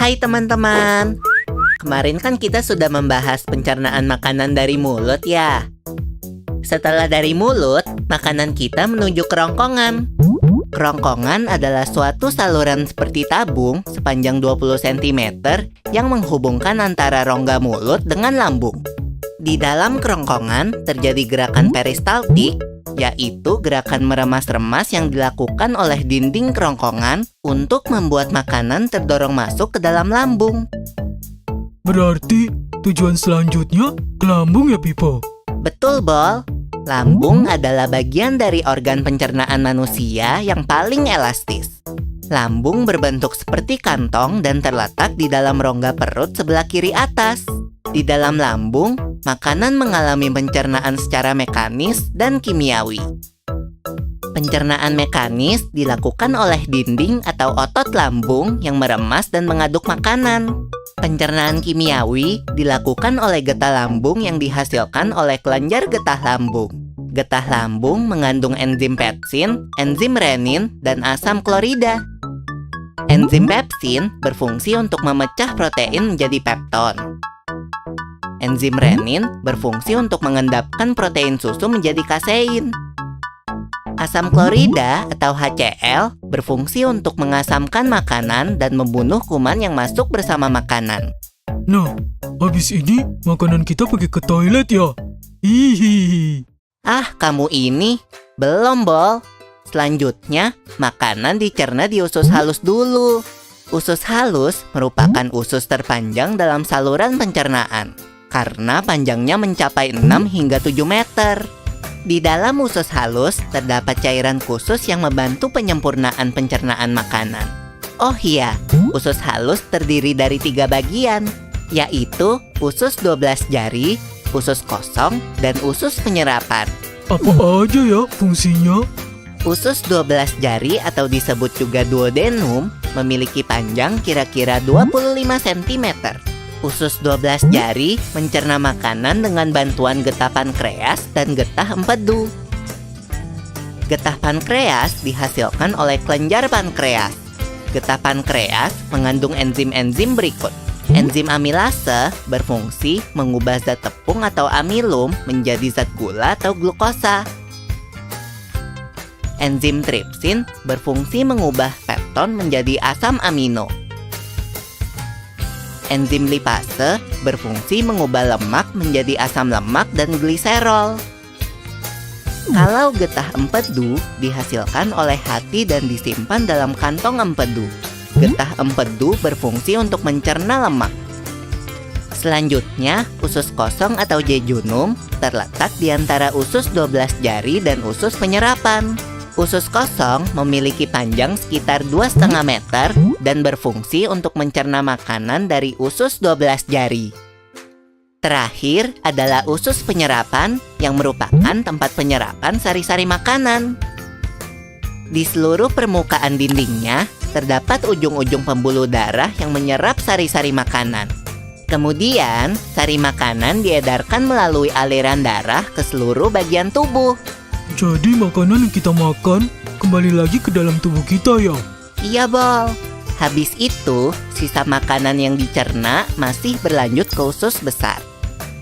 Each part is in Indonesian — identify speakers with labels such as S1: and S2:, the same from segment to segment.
S1: Hai teman-teman. Kemarin kan kita sudah membahas pencernaan makanan dari mulut ya. Setelah dari mulut, makanan kita menuju kerongkongan. Kerongkongan adalah suatu saluran seperti tabung sepanjang 20 cm yang menghubungkan antara rongga mulut dengan lambung. Di dalam kerongkongan terjadi gerakan peristaltik, yaitu gerakan meremas-remas yang dilakukan oleh dinding kerongkongan untuk membuat makanan terdorong masuk ke dalam lambung.
S2: Berarti tujuan selanjutnya ke lambung ya, Pipo?
S1: Betul, Bol. Lambung adalah bagian dari organ pencernaan manusia yang paling elastis. Lambung berbentuk seperti kantong dan terletak di dalam rongga perut sebelah kiri atas. Di dalam lambung, makanan mengalami pencernaan secara mekanis dan kimiawi. Pencernaan mekanis dilakukan oleh dinding atau otot lambung yang meremas dan mengaduk makanan. Pencernaan kimiawi dilakukan oleh getah lambung yang dihasilkan oleh kelenjar getah lambung. Getah lambung mengandung enzim pepsin, enzim renin, dan asam klorida. Enzim pepsin berfungsi untuk memecah protein menjadi pepton. Enzim renin berfungsi untuk mengendapkan protein susu menjadi kasein. Asam klorida atau HCl berfungsi untuk mengasamkan makanan dan membunuh kuman yang masuk bersama makanan.
S2: Nah, habis ini makanan kita pergi ke toilet ya? Hihihi.
S1: Ah, kamu ini belum, Bol. Selanjutnya, makanan dicerna di usus halus dulu. Usus halus merupakan usus terpanjang dalam saluran pencernaan karena panjangnya mencapai 6 hingga 7 meter. Di dalam usus halus terdapat cairan khusus yang membantu penyempurnaan pencernaan makanan. Oh iya, usus halus terdiri dari 3 bagian, yaitu usus 12 jari, usus kosong, dan usus penyerapan.
S2: Apa aja ya fungsinya?
S1: Usus 12 jari atau disebut juga duodenum memiliki panjang kira-kira 25 cm. Usus 12 jari mencerna makanan dengan bantuan getah pankreas dan getah empedu. Getah pankreas dihasilkan oleh kelenjar pankreas. Getah pankreas mengandung enzim-enzim berikut. Enzim amilase berfungsi mengubah zat tepung atau amilum menjadi zat gula atau glukosa. Enzim tripsin berfungsi mengubah pepton menjadi asam amino. Enzim lipase berfungsi mengubah lemak menjadi asam lemak dan gliserol. Kalau getah empedu dihasilkan oleh hati dan disimpan dalam kantong empedu. Getah empedu berfungsi untuk mencerna lemak. Selanjutnya, usus kosong atau jejunum terletak di antara usus 12 jari dan usus penyerapan. Usus kosong memiliki panjang sekitar 2,5 meter dan berfungsi untuk mencerna makanan dari usus 12 jari. Terakhir adalah usus penyerapan yang merupakan tempat penyerapan sari-sari makanan. Di seluruh permukaan dindingnya terdapat ujung-ujung pembuluh darah yang menyerap sari-sari makanan. Kemudian, sari makanan diedarkan melalui aliran darah ke seluruh bagian tubuh.
S2: Jadi makanan yang kita makan kembali lagi ke dalam tubuh kita ya?
S1: Iya, Bol. Habis itu, sisa makanan yang dicerna masih berlanjut ke usus besar.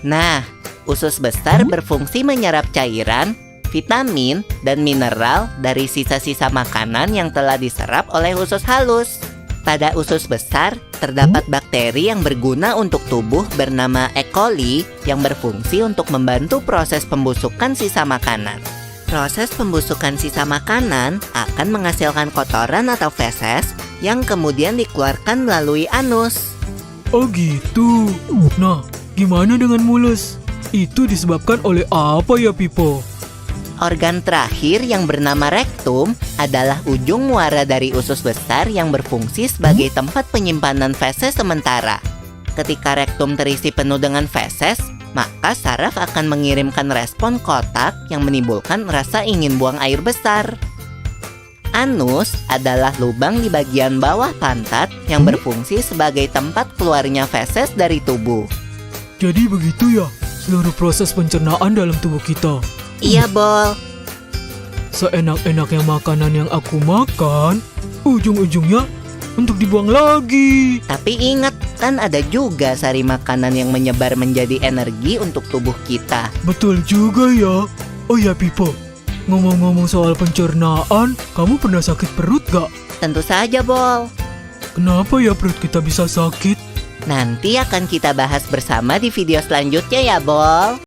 S1: Nah, usus besar berfungsi menyerap cairan, vitamin, dan mineral dari sisa-sisa makanan yang telah diserap oleh usus halus. Pada usus besar, terdapat bakteri yang berguna untuk tubuh bernama E. coli yang berfungsi untuk membantu proses pembusukan sisa makanan. Proses pembusukan sisa makanan akan menghasilkan kotoran atau feses yang kemudian dikeluarkan melalui anus.
S2: Oh gitu. Nah, gimana dengan mulus? Itu disebabkan oleh apa ya, Pipo?
S1: Organ terakhir yang bernama rektum adalah ujung muara dari usus besar yang berfungsi sebagai tempat penyimpanan feses sementara. Ketika rektum terisi penuh dengan feses, maka saraf akan mengirimkan respon kotak yang menimbulkan rasa ingin buang air besar. Anus adalah lubang di bagian bawah pantat yang berfungsi sebagai tempat keluarnya feses dari tubuh.
S2: Jadi begitu ya, seluruh proses pencernaan dalam tubuh kita.
S1: Iya, Bol.
S2: Seenak-enaknya makanan yang aku makan, ujung-ujungnya untuk dibuang lagi.
S1: Tapi ingat, kan ada juga sari makanan yang menyebar menjadi energi untuk tubuh kita.
S2: Betul juga ya. Oh ya Pipo, ngomong-ngomong soal pencernaan, kamu pernah sakit perut gak?
S1: Tentu saja, Bol.
S2: Kenapa ya perut kita bisa sakit?
S1: Nanti akan kita bahas bersama di video selanjutnya ya, Bol.